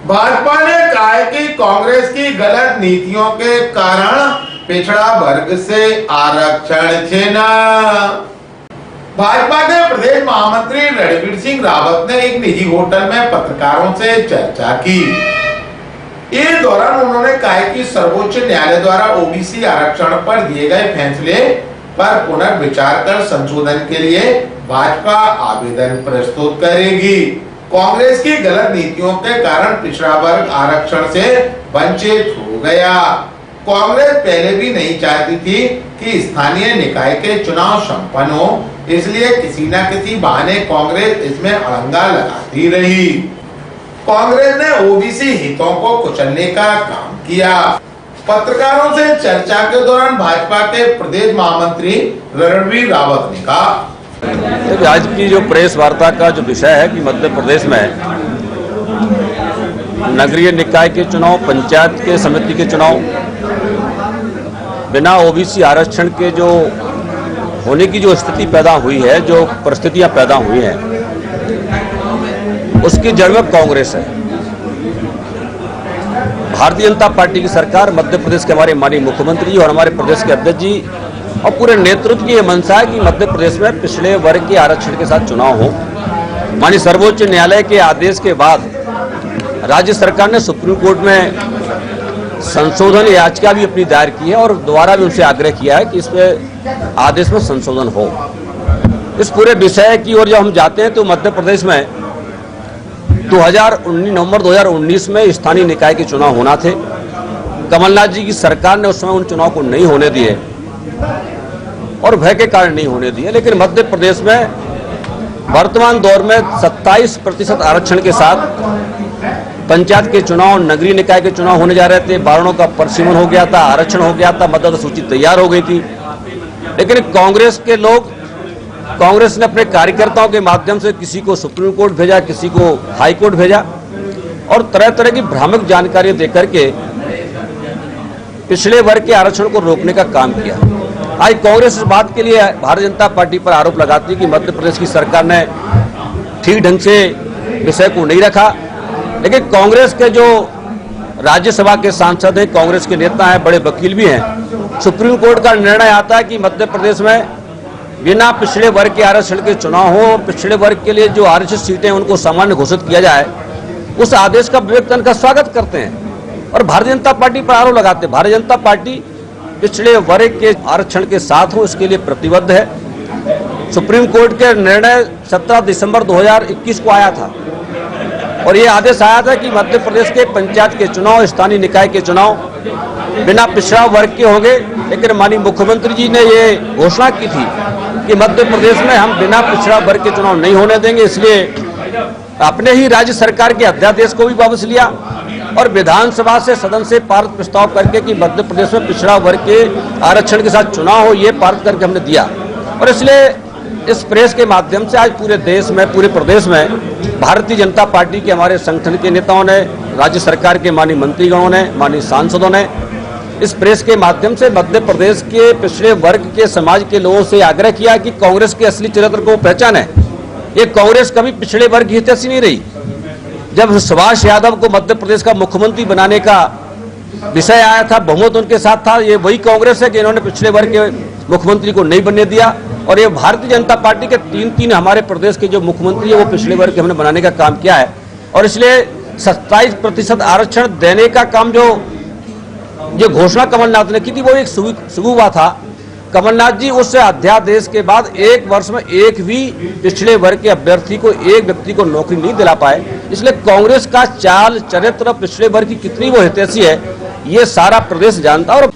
भाजपा ने कहा है कि कांग्रेस की गलत नीतियों के कारण पिछड़ा वर्ग से आरक्षण छीना। भाजपा के प्रदेश महामंत्री रणवीर सिंह रावत ने एक निजी होटल में पत्रकारों से चर्चा की। इस दौरान उन्होंने कहा कि सर्वोच्च न्यायालय द्वारा ओबीसी आरक्षण पर दिए गए फैसले पर पुनर्विचार कर संशोधन के लिए भाजपा आवेदन प्रस्तुत करेगी। कांग्रेस की गलत नीतियों के कारण पिछड़ा वर्ग आरक्षण से वंचित हो गया। कांग्रेस पहले भी नहीं चाहती थी कि स्थानीय निकाय के चुनाव संपन्न हो, इसलिए किसी न किसी बहाने कांग्रेस इसमें अड़ंगा लगाती रही। कांग्रेस ने ओबीसी हितों को कुचलने का काम किया। पत्रकारों से चर्चा के दौरान भाजपा के प्रदेश महामंत्री रणवीर रावत ने कहा, आज की जो प्रेस वार्ता का जो विषय है कि मध्य प्रदेश में नगरीय निकाय के चुनाव, पंचायत के समिति के चुनाव बिना ओबीसी आरक्षण के जो होने की जो स्थिति पैदा हुई है, जो परिस्थितियां पैदा हुई हैं, उसकी जड़ में कांग्रेस है। भारतीय जनता पार्टी की सरकार, मध्य प्रदेश के हमारे माननीय मुख्यमंत्री जी और हमारे प्रदेश के अध्यक्ष जी और पूरे नेतृत्व की यह मंशा है कि मध्य प्रदेश में पिछड़े वर्ग के आरक्षण के साथ चुनाव हो। माननीय सर्वोच्च न्यायालय के आदेश के बाद राज्य सरकार ने सुप्रीम कोर्ट में संशोधन याचिका भी अपनी दायर की है और दोबारा भी उनसे आग्रह किया है कि इसमें आदेश में संशोधन हो। इस पूरे विषय की ओर जब हम जाते हैं तो मध्य प्रदेश में नवंबर 2019 में स्थानीय निकाय के चुनाव होना थे। कमलनाथ जी की सरकार ने उस समय उन चुनाव को नहीं होने दिए और भय के कारण नहीं होने दिए, लेकिन मध्य प्रदेश में वर्तमान दौर में 27% आरक्षण के साथ पंचायत के चुनाव, नगरीय निकाय के चुनाव होने जा रहे थे। वारणों का परिसीमन हो गया था, आरक्षण हो गया था, मतदाता सूची तैयार हो गई थी। लेकिन कांग्रेस के लोग, कांग्रेस ने अपने कार्यकर्ताओं के माध्यम से किसी को सुप्रीम कोर्ट भेजा, किसी को हाई कोर्ट भेजा और तरह तरह की भ्रामक जानकारी देकर के पिछड़े वर्ग के आरक्षण को रोकने का काम किया। आज कांग्रेस इस बात के लिए भारतीय जनता पार्टी पर आरोप लगाती कि मध्य प्रदेश की सरकार ने ठीक ढंग से विषय को नहीं रखा। लेकिन कांग्रेस के जो राज्यसभा के सांसद हैं, कांग्रेस के नेता हैं, बड़े वकील भी हैं, सुप्रीम कोर्ट का निर्णय आता है कि मध्य प्रदेश में बिना पिछड़े वर्ग के आरक्षण के चुनाव हो, पिछड़े वर्ग के लिए जो आरक्षित सीटें उनको सामान्य घोषित किया जाए, उस आदेश का विवेकतन का स्वागत करते हैं और भारतीय जनता पार्टी पर आरोप लगाते हैं। भारतीय जनता पार्टी पिछड़े वर्ग के आरक्षण के साथ हो, इसके लिए प्रतिबद्ध है। सुप्रीम कोर्ट के निर्णय 17 दिसंबर 2021 को आया था और ये आदेश आया था कि मध्य प्रदेश के पंचायत के चुनाव, स्थानीय निकाय के चुनाव बिना पिछड़ा वर्ग के होंगे। लेकिन माननीय मुख्यमंत्री जी ने ये घोषणा की थी कि मध्य प्रदेश में हम बिना पिछड़ा वर्ग के चुनाव नहीं होने देंगे, इसलिए अपने ही राज्य सरकार के अध्यादेश को भी वापस लिया और विधानसभा से, सदन से पारित प्रस्ताव करके कि मध्य प्रदेश में पिछड़ा वर्ग के आरक्षण के साथ चुनाव हो, ये पारित करके हमने दिया। और इसलिए इस प्रेस के माध्यम से आज पूरे देश में, पूरे प्रदेश में भारतीय जनता पार्टी के हमारे संगठन के नेताओं ने, राज्य सरकार के माननीय मंत्रीगणों ने, माननीय सांसदों ने इस प्रेस के माध्यम से मध्य प्रदेश के पिछड़े वर्ग के समाज के लोगों से आग्रह किया कि कांग्रेस के असली चरित्र को पहचाने। ये कांग्रेस कभी पिछड़े वर्ग की हितैषी नहीं रही। जब सुभाष यादव को मध्य प्रदेश का मुख्यमंत्री बनाने का विषय आया था, बहुमत उनके साथ था, ये वही कांग्रेस है कि इन्होंने पिछड़े वर्ग के मुख्यमंत्री को नहीं बनने दिया। और ये भारतीय जनता पार्टी के तीन हमारे प्रदेश के जो मुख्यमंत्री है वो पिछड़े वर्ग के हमने बनाने का काम किया है। और इसलिए 27% आरक्षण देने का काम जो घोषणा कमलनाथ ने की थी, वो एक सुगुवा था। कमलनाथ जी उस अध्यादेश के बाद 1 वर्ष में एक भी पिछड़े वर्ग के अभ्यर्थी को, एक व्यक्ति को नौकरी नहीं दिला पाए। इसलिए कांग्रेस का चाल चरित्र, पिछड़े वर्ग की कितनी वो हितैषी है, ये सारा प्रदेश जानता है। और